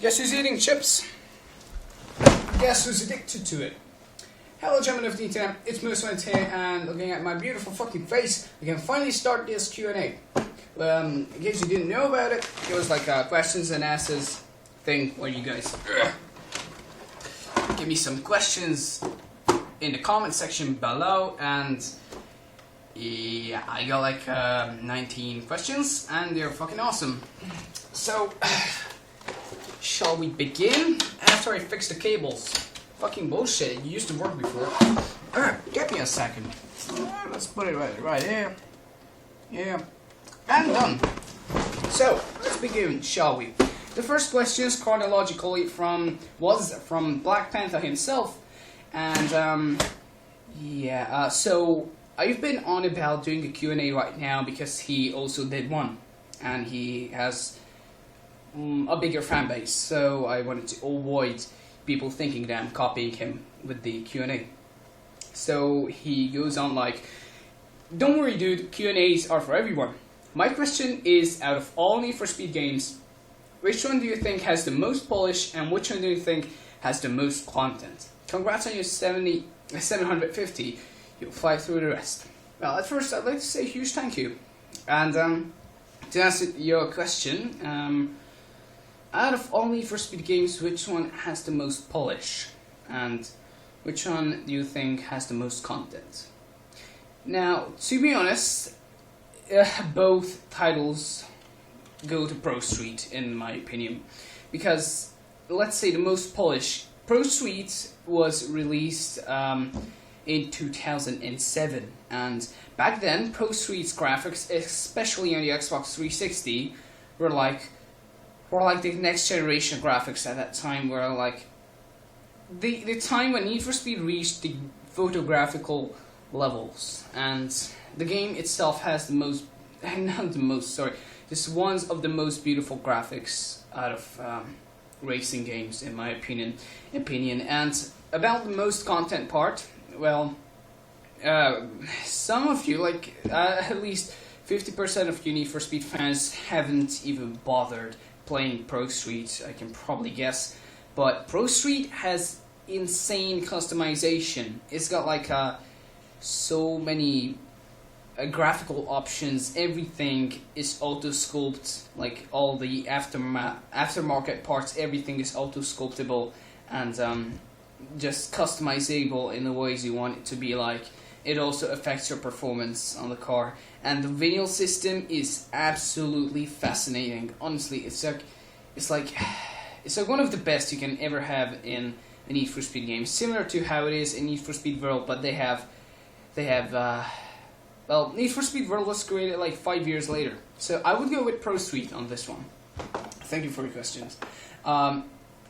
Guess who's eating chips? Guess who's addicted to it? Hello gentlemen of the internet, it's Moose here, and looking at my beautiful fucking face, we can finally start this Q&A. In case you didn't know about it, it was like a questions and answers thing where you guys give me some questions in the comment section below, and yeah, I got like 19 questions, and they're fucking awesome. So, shall we begin? After I fix the cables. Fucking bullshit, it used to work before. Give me a second. Let's put it right here. Yeah. And done. So, let's begin, shall we? The first question is chronologically from Black Panther himself. And, so I've been on about doing a Q&A right now because he also did one. And he has a bigger fan base, so I wanted to avoid people thinking that I'm copying him with the Q&A. So he goes on like, don't worry dude, Q&As are for everyone. My question is, out of all Need for Speed games, which one do you think has the most polish and which one do you think has the most content? Congrats on your 750, you'll fly through the rest. Well, at first I'd like to say a huge thank you. And to answer your question, out of all Need for Speed games, which one has the most polish? And which one do you think has the most content? Now, to be honest, both titles go to Pro Street, in my opinion. Because, let's say the most polish, Pro Street was released in 2007. And back then, Pro Street's graphics, especially on the Xbox 360, were like the next generation graphics at that time, were like the time when Need for Speed reached the photographical levels, and the game itself has the most, just one of the most beautiful graphics out of racing games, in my opinion. And about the most content part, well, some of you, like at least 50% of you Need for Speed fans haven't even bothered playing Pro Street, I can probably guess, but Pro Street has insane customization. It's got like so many graphical options. Everything is auto sculpt, like all the aftermarket parts, everything is auto sculptable and just customizable in the ways you want it to be like. It also affects your performance on the car, and the vinyl system is absolutely fascinating. Honestly, it's like one of the best you can ever have in a Need for Speed game. Similar to how it is in Need for Speed World, but they have well, Need for Speed World was created like 5 years later. So I would go with Pro Street on this one. Thank you for your questions.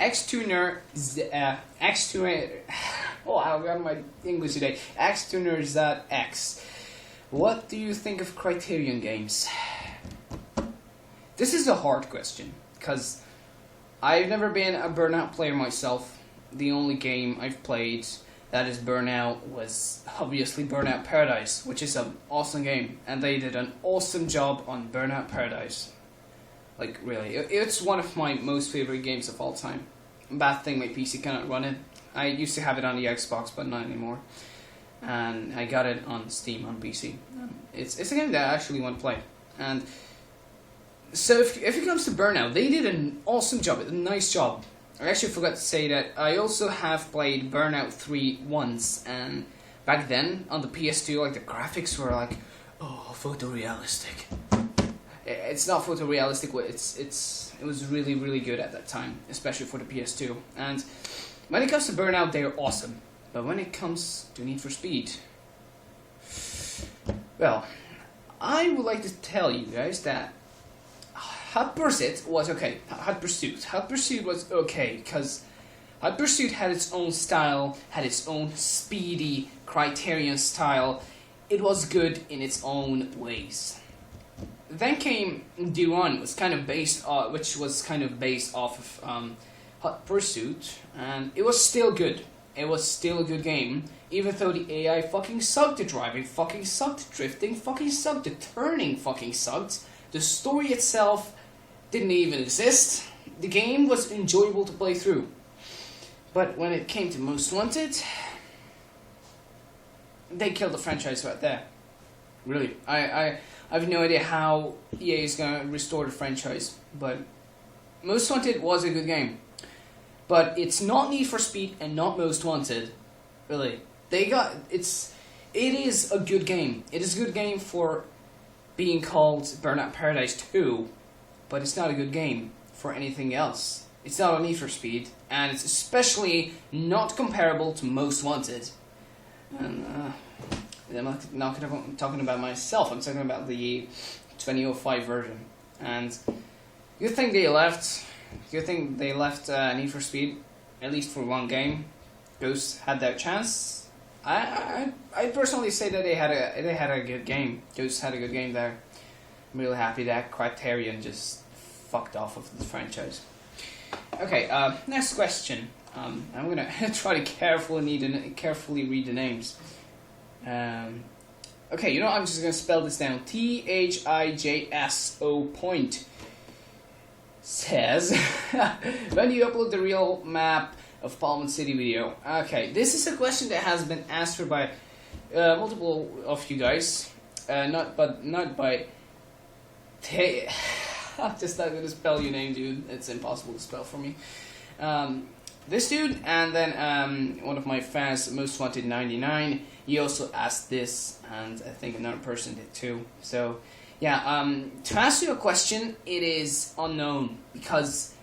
Xtuner, oh, I got my English today. Xtuner.x. What do you think of Criterion games? This is a hard question, because I've never been a Burnout player myself. The only game I've played that is Burnout was obviously Burnout Paradise, which is an awesome game, and they did an awesome job on Burnout Paradise. Like, really, it's one of my most favorite games of all time. Bad thing, my PC cannot run it. I used to have it on the Xbox, but not anymore. And I got it on Steam on PC. It's a game that I actually want to play. And so if it comes to Burnout, they did an awesome job, a nice job. I actually forgot to say that I also have played Burnout 3 once, and back then on the PS2, like the graphics were like, oh, photorealistic. It's not photorealistic, it was really, really good at that time, especially for the PS2. And when it comes to Burnout, they're awesome. But when it comes to Need for Speed, well, I would like to tell you guys that Hot Pursuit was okay. Hot Pursuit was okay, because Hot Pursuit had its own style, had its own speedy Criterion style. It was good in its own ways. Then came D1, which was kind of based off of Hot Pursuit, and it was still good. It was still a good game, even though the AI fucking sucked, the driving fucking sucked, drifting fucking sucked, the turning fucking sucked. The story itself didn't even exist. the game was enjoyable to play through. But when it came to Most Wanted, they killed the franchise right there. Really, I have no idea how EA is gonna restore the franchise, but Most Wanted was a good game. But it's not Need for Speed and not Most Wanted. Really, it is a good game. It is a good game for being called Burnout Paradise 2, but it's not a good game for anything else. It's not a Need for Speed, and it's especially not comparable to Most Wanted. And I'm not talking about myself, I'm talking about the 2005 version. And good thing they left Need for Speed, at least for one game. Ghosts had their chance. I personally say that they had a good game. Ghosts had a good game there. I'm really happy that Criterion just fucked off of the franchise. Okay, next question. I'm gonna try to carefully read the names. Okay, I'm just gonna spell this down. THIJSO point says, when do you upload the real map of Palm City video? Okay, this is a question that has been answered by multiple of you guys. Not by. I'm just not gonna spell your name, dude. It's impossible to spell for me. This dude, and then one of my fans, Most Wanted 99. He also asked this, and I think another person did too. So, yeah. To answer your question, it is unknown because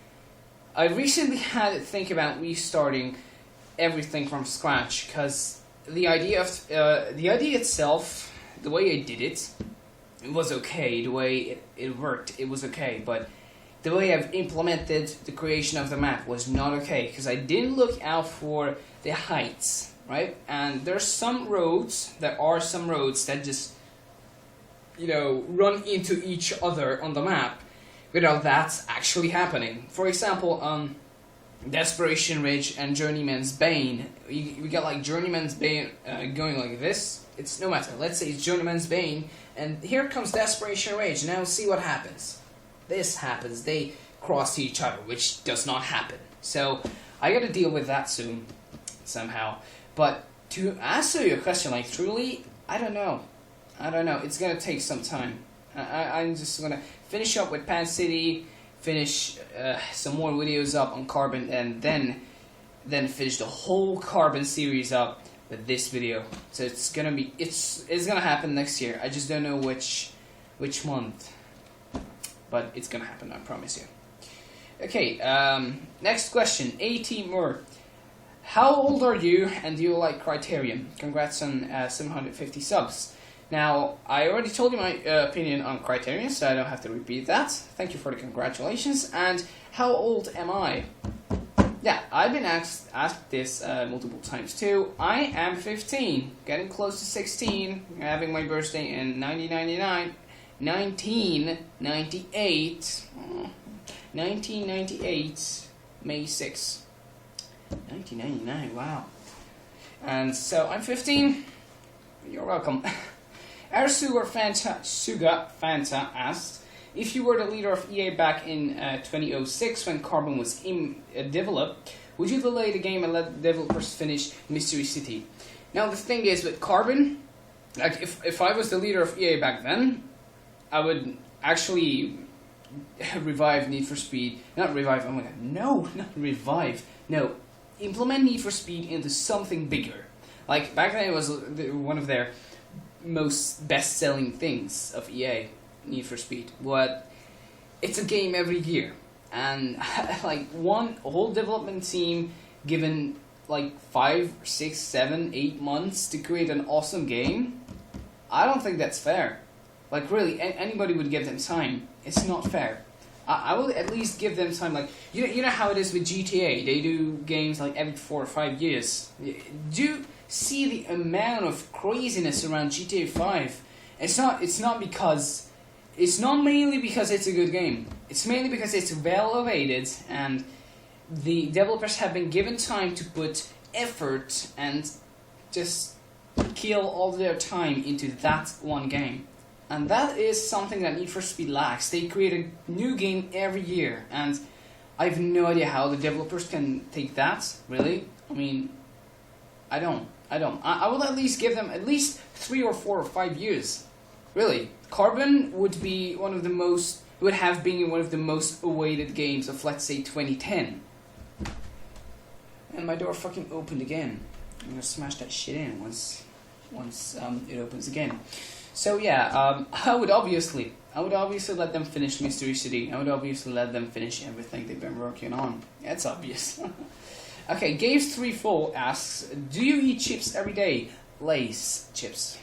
I recently had to think about restarting everything from scratch. Because the idea itself, the way I did it was okay. The way it worked, it was okay. But the way I've implemented the creation of the map was not okay. Because I didn't look out for the heights, right? And there are some roads that just, run into each other on the map without that actually happening. For example, Desperation Ridge and Journeyman's Bane. We got like Journeyman's Bane going like this. It's no matter. Let's say it's Journeyman's Bane, and here comes Desperation Ridge. Now see what happens. This happens. They cross each other, which does not happen. So I got to deal with that soon, somehow. But to answer your question, like truly, I don't know. It's gonna take some time. I'm just gonna finish up with Pan City, finish some more videos up on Carbon, and then finish the whole Carbon series up with this video. So it's gonna happen next year. I just don't know which month, but it's gonna happen. I promise you. Okay. Next question. A.T. Moore. How old are you, and do you like Criterion? Congrats on 750 subs. Now, I already told you my opinion on Criterion, so I don't have to repeat that. Thank you for the congratulations. And how old am I? Yeah, I've been asked this multiple times too. I am 15, getting close to 16, having my birthday in 1998, May 6. 1999, wow. And so I'm 15. You're welcome. Suga Fanta asked, if you were the leader of EA back in 2006 when Carbon was developed, would you delay the game and let developers finish Mystery City? Now the thing is with Carbon, like if I was the leader of EA back then, I would actually revive Need for Speed. Not revive, oh my god, no, not revive. No, implement Need for Speed into something bigger. Like back then it was one of their most best-selling things of EA, Need for Speed. But it's a game every year, and like one whole development team given like 5, 6, 7, 8 months to create an awesome game, I don't think that's fair. Like really, anybody would give them time. It's not fair. I will at least give them time. Like you know how it is with GTA. They do games like every 4 or 5 years. Do you see the amount of craziness around GTA 5? It's not mainly because it's a good game. It's mainly because it's well awaited and the developers have been given time to put effort and just kill all their time into that one game. And that is something that Need for Speed lacks. They create a new game every year, and I have no idea how the developers can take that, really. I mean, I don't. I will at least give them at least 3 or 4 or 5 years. Really. Carbon would be would have been one of the most awaited games of, let's say, 2010. And my door fucking opened again. I'm gonna smash that shit in once it opens again. So yeah, I would obviously let them finish Mystery City. I would obviously let them finish everything they've been working on. That's obvious. Okay, Games34 asks, do you eat chips every day? Lay's chips.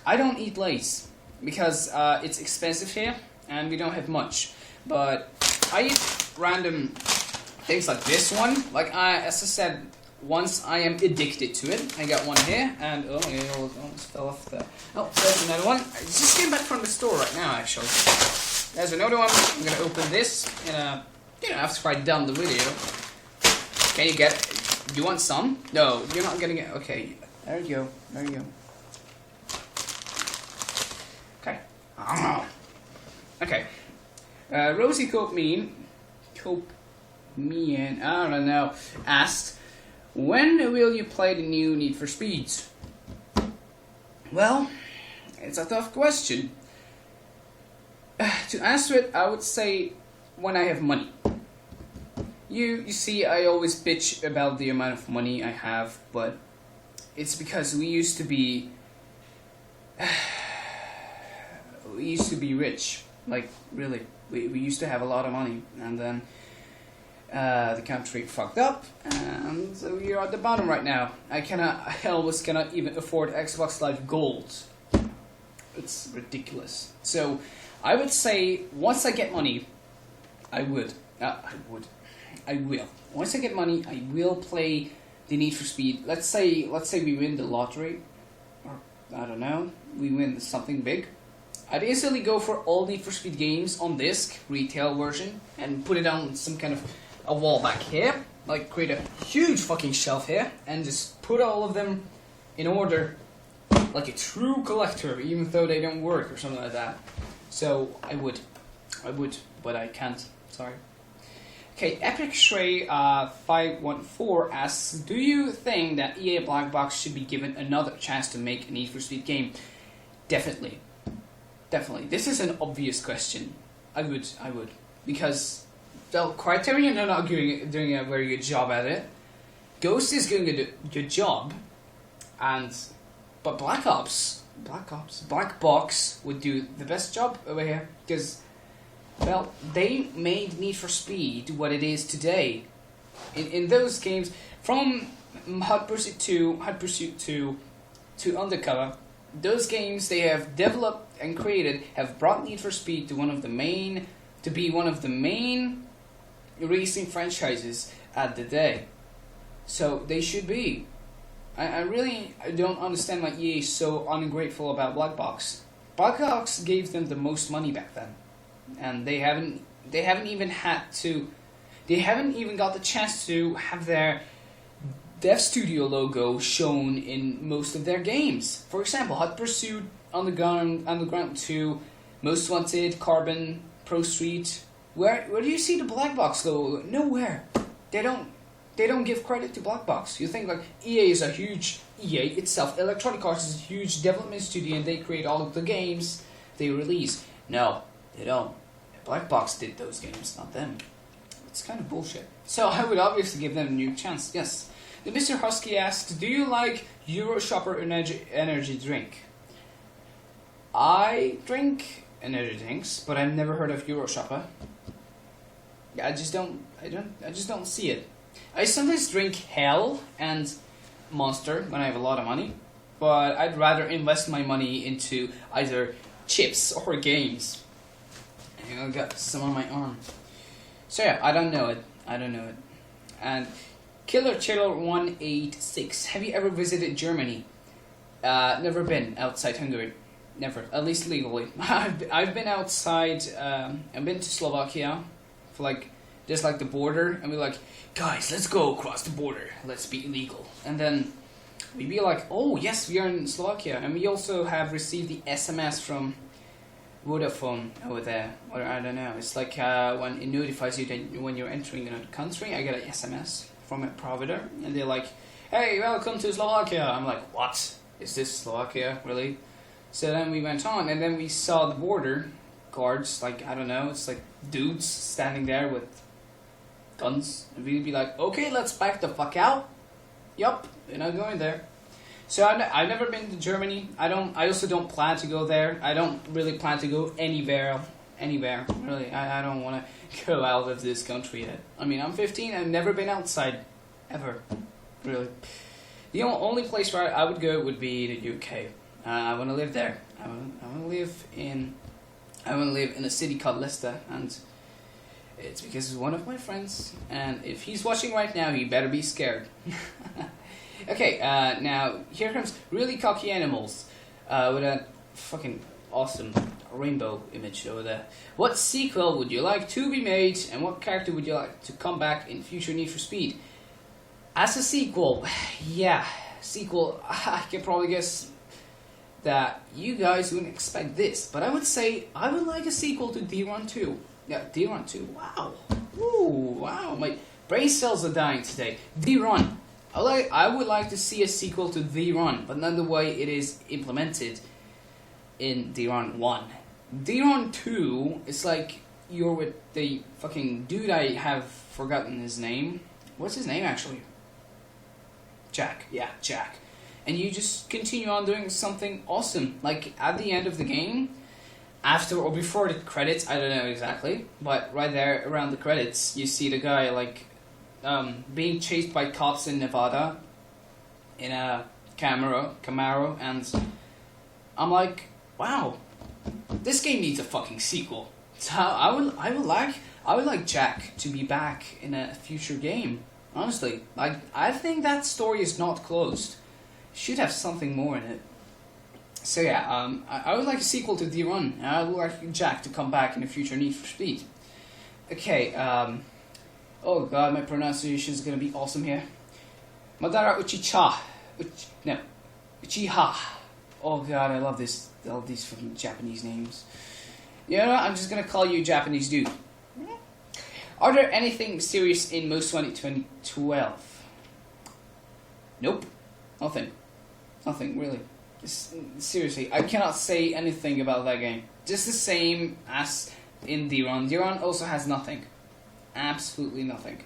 I don't eat Lay's because it's expensive here and we don't have much. But I eat random things like this one. Like as I said, once I am addicted to it. I got one here, and oh, it almost fell off there. Oh, there's another one. I just came back from the store right now, actually. There's another one. I'm gonna open this in a, after I done the video. Can you get it? Do you want some? No, you're not getting it. Okay, there you go. There you go. Okay. Okay. Rosie Cope Mean, I don't know, asked, when will you play the new Need for Speeds? Well, it's a tough question. To answer it, I would say when I have money. You see, I always bitch about the amount of money I have, but it's because we used to be rich. Like, really. We used to have a lot of money, and then the country fucked up, and so we're at the bottom right now. I almost cannot even afford Xbox Live Gold. It's ridiculous. So, I would say, once I get money, I will. Once I get money, I will play the Need for Speed. Let's say we win the lottery, or I don't know, we win something big. I'd easily go for all Need for Speed games on disc, retail version, and put it on some kind of a wall back here. Like, create a huge fucking shelf here, and just put all of them in order, like a true collector, even though they don't work or something like that. So, I would, but I can't, sorry. Okay, Epic Shrey 514 asks, do you think that EA Black Box should be given another chance to make a Need for Speed game? Definitely. This is an obvious question. I would. Because, well, Criterion are not doing a very good job at it. Ghost is doing a good job. But Black Box would do the best job over here. Because, well, they made Need for Speed what it is today. In those games, from Hot Pursuit 2 to Undercover, those games they have developed and created have brought Need for Speed to be one of the main racing franchises at the day. So they should be. I don't understand why EA is so ungrateful about Black Box. Black Box gave them the most money back then, and they haven't even got the chance to have their Dev Studio logo shown in most of their games. For example, Hot Pursuit, Underground 2, Most Wanted, Carbon, Pro Street. Where do you see the Black Box logo? Nowhere. They don't give credit to Black Box. You think like EA itself, Electronic Arts is a huge development studio and they create all of the games they release. No, they don't. Black Box did those games, not them. It's kind of bullshit. So I would obviously give them a new chance, yes. The Mr. Husky asks, do you like Euroshopper energy drink? I drink energy drinks, but I've never heard of Euroshopper. I just don't see it. I sometimes drink Hell and Monster when I have a lot of money, but I'd rather invest my money into either chips or games. I got some on my arm. So yeah, I don't know it. And Killer Chiller 186. Have you ever visited Germany? Never been outside Hungary. Never, at least legally. I've been outside. I've been to Slovakia for just the border, and we're like, guys, let's go across the border. Let's be illegal. And then we'd be like, oh yes, we are in Slovakia, and we also have received the SMS from Vodafone over there, or I don't know. It's like when it notifies you that when you're entering another country, I get an SMS from a provider, and they're like, "Hey, welcome to Slovakia." I'm like, "What? Is this Slovakia, really?" So then we went on, and then we saw the border guards, like, I don't know, it's like dudes standing there with guns, and we'd be like, "Okay, let's back the fuck out." Yup, we're not going there. So I've never been to Germany. I also don't plan to go there. I don't really plan to go anywhere. Really, I don't want to go out of this country yet. I mean, I'm 15. I've never been outside, ever. Really, the only place where I would go would be the UK. I want to live there. I want to live in a city called Leicester, and it's because of one of my friends. And if he's watching right now, he better be scared. Okay, now here comes Really Cocky Animals with a fucking awesome rainbow image over there. What sequel would you like to be made, and what character would you like to come back in future Need for Speed? As a sequel, I can probably guess that you guys wouldn't expect this, but I would say I would like a sequel to D-Run 2. Yeah, D-Run 2, wow. Ooh, wow, my brain cells are dying today. D-Run. I would like to see a sequel to D-Run, but not the way it is implemented in D-Run 1. D-Run 2 is like you're with the fucking dude, I have forgotten his name. What's his name actually? Jack. Yeah, Jack. And you just continue on doing something awesome. Like at the end of the game, after or before the credits, I don't know exactly, but right there around the credits, you see the guy like being chased by cops in Nevada in a Camaro, and I'm like, wow, this game needs a fucking sequel. So I would like Jack to be back in a future game. Honestly, like I think that story is not closed. Should have something more in it. So yeah, I would like a sequel to D-Run. I would like Jack to come back in a future Need for Speed. Okay, oh god, my pronunciation is gonna be awesome here. Madara Uchiha. Oh god, I love these fucking Japanese names. You know what, I'm just gonna call you Japanese dude. Are there anything serious in Most Wanted 2012? Nope. Nothing, really. Seriously, I cannot say anything about that game. Just the same as in D-Run. D-Run also has nothing. Absolutely nothing.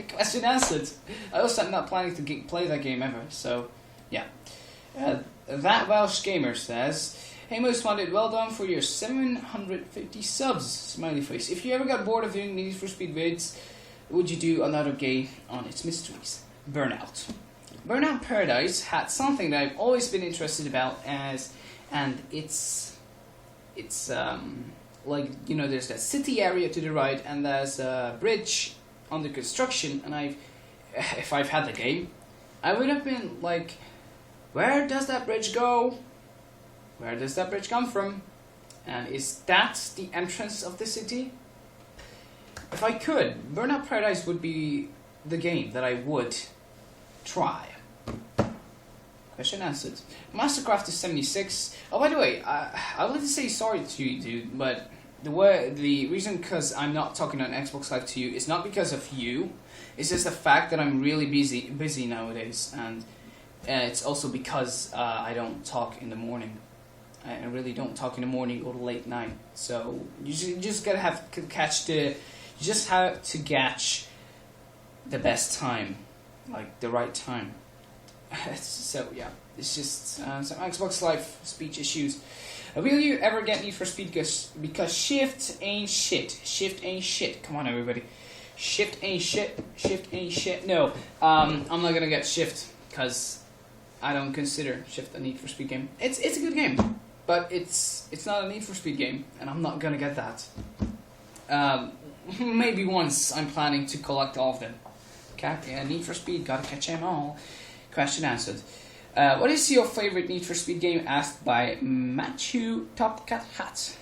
Question answered. I also am not planning to play that game ever, so yeah. That Welsh Gamer says, "Hey Most Wanted, well done for your 750 subs, smiley face. If you ever got bored of doing Need for Speed vids, would you do another game on its mysteries? Burnout. Burnout Paradise had something that I've always been interested about and it's like, you know, there's that city area to the right and there's a bridge under construction, and if I've had the game, I would have been like, where does that bridge go? Where does that bridge come from? And is that the entrance of the city? If I could, Burnout Paradise would be the game that I would try. Question answered. Mastercraft is 76. Oh, by the way, I would like to say sorry to you, dude, but the reason because I'm not talking on Xbox Live to you is not because of you. It's just the fact that I'm really busy nowadays, and it's also because I don't talk in the morning. I really don't talk in the morning or late night. So you just gotta have to catch the best time, like the right time. So yeah, it's just some Xbox Live speech issues. Will you ever get Need for Speed? Because Shift ain't shit. Shift ain't shit. Come on, everybody. Shift ain't shit. Shift ain't shit. No, I'm not gonna get Shift because I don't consider Shift a Need for Speed game. It's a good game, but it's not a Need for Speed game, and I'm not gonna get that. Maybe once I'm planning to collect all of them. Okay, Need for Speed, gotta catch them all. Question answered. What is your favorite Need for Speed game? Asked by Matthew Topcat Hat.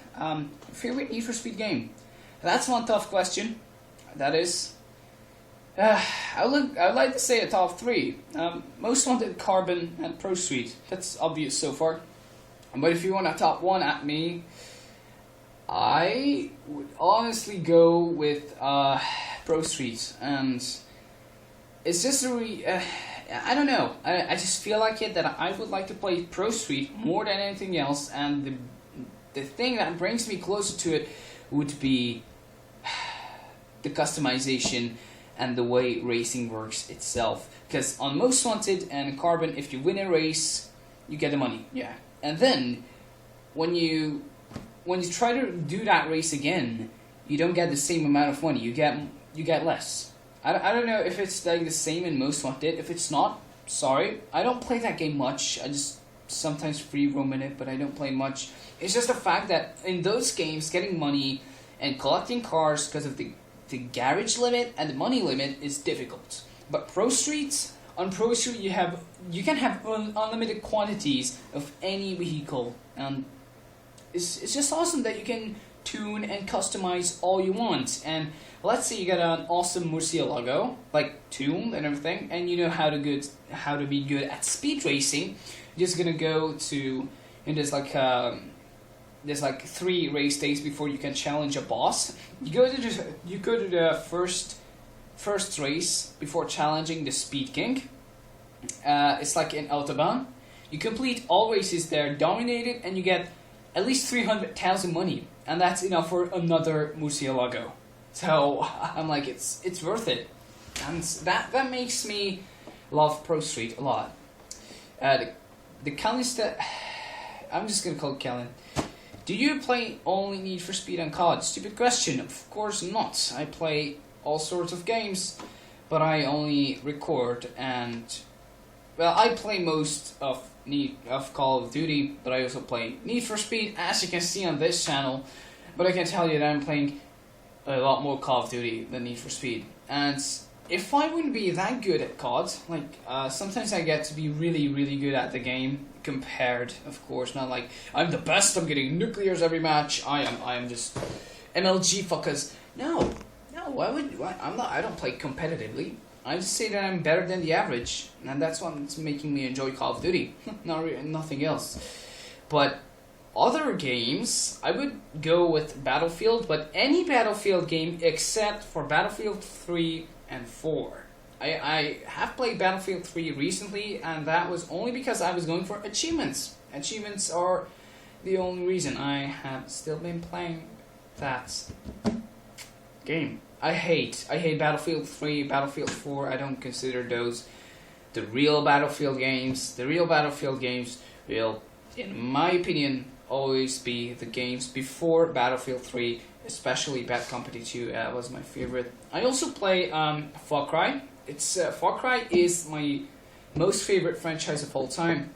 Favorite Need for Speed game? That's one tough question. That is. I would like to say a top 3. Most Wanted, Carbon, and Pro Street. That's obvious so far. But if you want a top one at me, I would honestly go with Pro Street, and it's just I don't know. I just feel like it that I would like to play Pro Street more than anything else, and the thing that brings me closer to it would be the customization and the way racing works itself. Because on Most Wanted and Carbon, if you win a race, you get the money. Yeah, and then when you try to do that race again, you don't get the same amount of money. You get less. I don't know if it's like the same in Most Wanted. If it's not, sorry. I don't play that game much. I just sometimes free roam in it, but I don't play much. It's just the fact that in those games, getting money and collecting cars because of the garage limit and the money limit is difficult. But on Pro Street you can have unlimited quantities of any vehicle, and it's just awesome that you can tune and customize all you want. And let's say you got an awesome Murcielago, like tuned and everything, and you know how to be good at speed racing. You're just gonna go to, and there's like 3 race days before you can challenge a boss. You go to the first race before challenging the Speed King. It's like in Autobahn. You complete all races there, dominate it, and you get at least 300,000 money, and that's enough for another Murcielago. So I'm like, it's worth it, and that makes me love Pro Street a lot. The Calista, I'm just gonna call it Callan. Do you play only Need for Speed and COD? Stupid question. Of course not. I play all sorts of games, but I only record and, well, I play most of Call of Duty, but I also play Need for Speed, as you can see on this channel. But I can tell you that I'm playing a lot more Call of Duty than Need for Speed. And if I wouldn't be that good at COD, sometimes I get to be really, really good at the game, compared, of course, not like I'm the best, I'm getting nuclears every match, I am just MLG fuckers. No, I don't play competitively. I just say that I'm better than the average, and that's what's making me enjoy Call of Duty, nothing else. But other games, I would go with Battlefield, but any Battlefield game except for Battlefield 3 and 4. I have played Battlefield 3 recently, and that was only because I was going for achievements. Achievements are the only reason I have still been playing that game. I hate Battlefield 3, Battlefield 4. I don't consider those the real Battlefield games. The real Battlefield games will, in my opinion, always be the games before Battlefield 3, especially Bad Company 2 was my favorite. I also play Far Cry. Far Cry is my most favorite franchise of all time,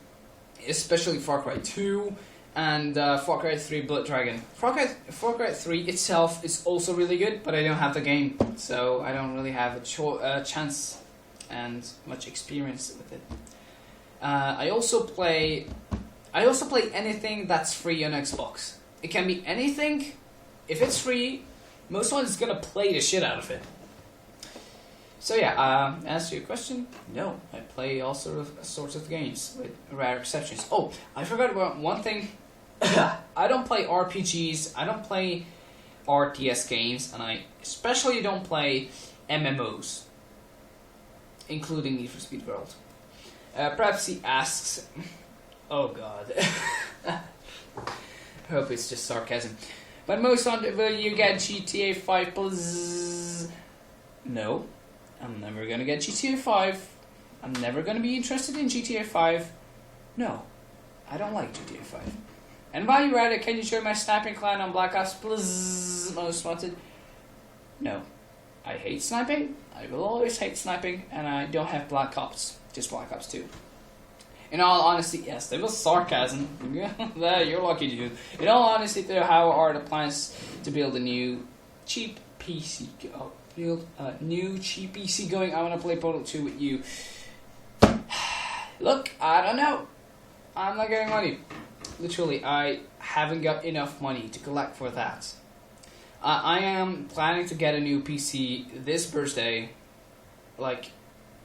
especially Far Cry 2 and Far Cry 3 Blood Dragon. Far Cry 3 itself is also really good, but I don't have the game, so I don't really have a chance and much experience with it. I also play anything that's free on Xbox. It can be anything. If it's free, most ones is gonna play the shit out of it. So yeah, answer your question, no, I play all sorts of games, with rare exceptions. Oh, I forgot about one thing. I don't play RPGs, I don't play RTS games, and I especially don't play MMOs, including Need for Speed World. Perhaps he asks, oh god, I hope it's just sarcasm. But most on, will you get GTA 5 plus? No. I'm never gonna get GTA 5. I'm never gonna be interested in GTA 5. No, I don't like GTA 5. And while you're at it, can you show my sniping clan on Black Ops plus Most Wanted? No, I hate sniping. I will always hate sniping, and I don't have Black Ops, just Black Ops 2. In all honesty, yes, there was sarcasm. You're lucky, dude. In all honesty, though, how are the plans to build a new cheap PC? New cheap PC going. I want to play Portal 2 with you. Look, I don't know. I'm not getting money. Literally, I haven't got enough money to collect for that. I am planning to get a new PC this birthday, like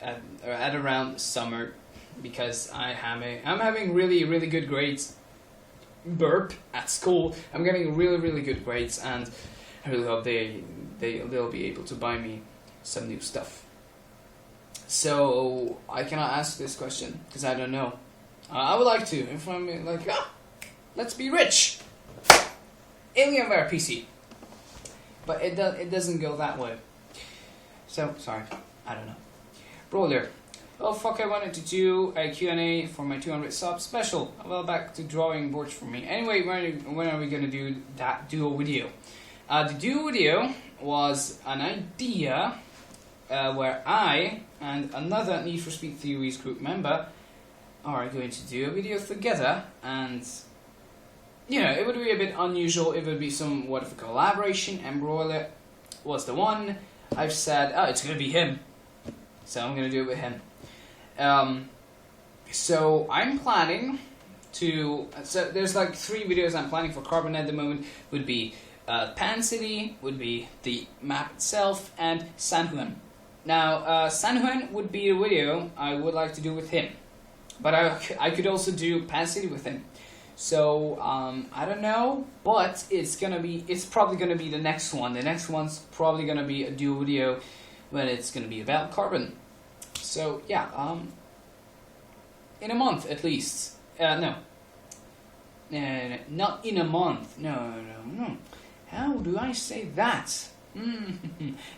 at around summer, because I'm having really, really good grades burp at school. I'm getting really, really good grades, and I really hope they'll be able to buy me some new stuff. So I cannot ask this question because I don't know. I would like to. If I'm like, let's be rich. Alienware PC. But it doesn't go that way. So sorry, I don't know. Broiler. Oh fuck! I wanted to do a Q&A for my 200 sub special. Well, back to drawing boards for me. Anyway, when are we gonna do that duo video? The duo video was an idea where I and another Need for Speed Theories group member are going to do a video together, and you know, it would be a bit unusual. It would be somewhat of a collaboration, and Broiler was the one. I've said, oh, it's gonna be him, so I'm gonna do it with him. So I'm planning to. So there's like 3 videos I'm planning for Carbon at the moment. Would be Pan City, would be the map itself, and San Juan. Now, San Juan would be a video I would like to do with him, but I could also do Pan City with him. So I don't know, but it's probably gonna be the next one. The next one's probably gonna be a duo video when it's gonna be about Carbon. So yeah, in a month at least. No, not in a month. No. How do I say that?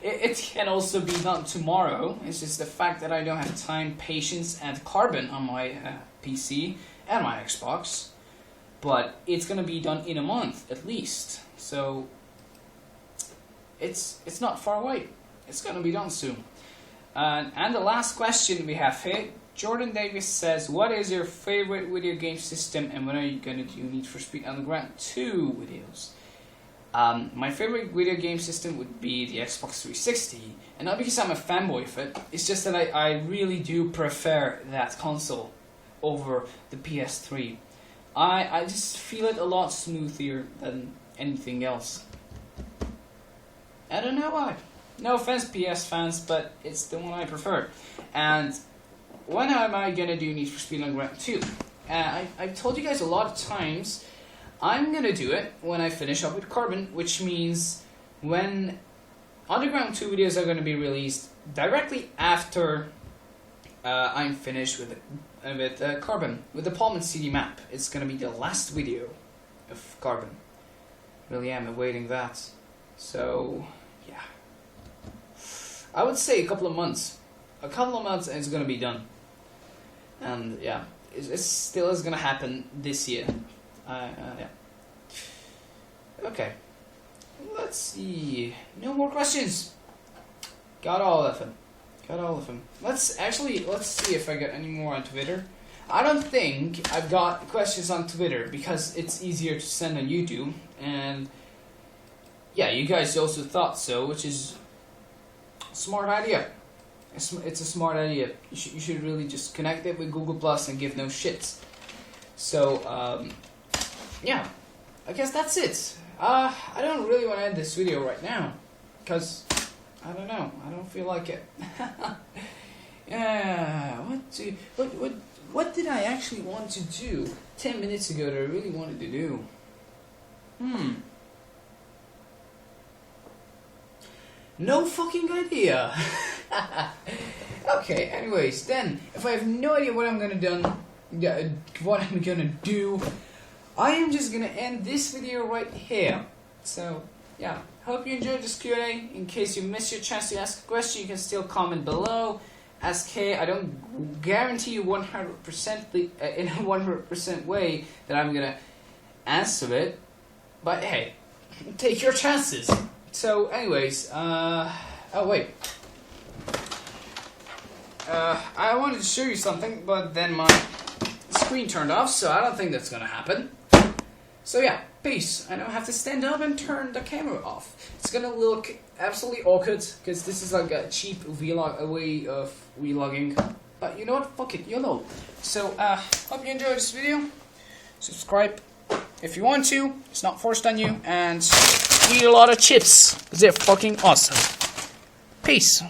It can also be done tomorrow. It's just the fact that I don't have time, patience, and Carbon on my PC and my Xbox. But it's gonna be done in a month at least. So it's not far away. It's gonna be done soon. And the last question we have here, Jordan Davis says, what is your favorite video game system, and when are you gonna do Need for Speed Underground 2 videos? My favorite video game system would be the Xbox 360, and not because I'm a fanboy of it, it's just that I really do prefer that console over the PS3. I just feel it a lot smoother than anything else. I don't know why. No offense, PS fans, but it's the one I prefer. And when am I gonna do Need for Speed Underground 2? I've told you guys a lot of times, I'm gonna do it when I finish up with Carbon, which means when Underground 2 videos are gonna be released directly after I'm finished with Carbon, with the Palm City map. It's gonna be the last video of Carbon. Really am awaiting that. So yeah, I would say a couple of months. A couple of months and it's gonna be done. And yeah, it still is gonna happen this year. Yeah. Okay. Let's see. No more questions. Got all of them. Let's see if I got any more on Twitter. I don't think I've got questions on Twitter because it's easier to send on YouTube, and yeah, you guys also thought so, which is a smart idea. It's a smart idea. You should really just connect it with Google Plus and give no shits. So yeah, I guess that's it. I don't really want to end this video right now because I don't know. I don't feel like it. Yeah. What did I actually want to do 10 minutes ago that I really wanted to do? No fucking idea. Okay. Anyways, then if I have no idea what I'm gonna do, I am just gonna end this video right here. So yeah, hope you enjoyed this Q&A. In case you missed your chance to ask a question, you can still comment below. Ask I don't guarantee you 100% in a 100% way that I'm gonna answer it, but hey, take your chances. So anyways, oh wait, I wanted to show you something, but then my screen turned off, so I don't think that's gonna happen. So yeah, peace. I now have to stand up and turn the camera off. It's gonna look absolutely awkward because this is like a cheap vlog, a way of vlogging. But you know what? Fuck it, YOLO. So hope you enjoyed this video. Subscribe if you want to. It's not forced on you. And eat a lot of chips because they're fucking awesome. Peace.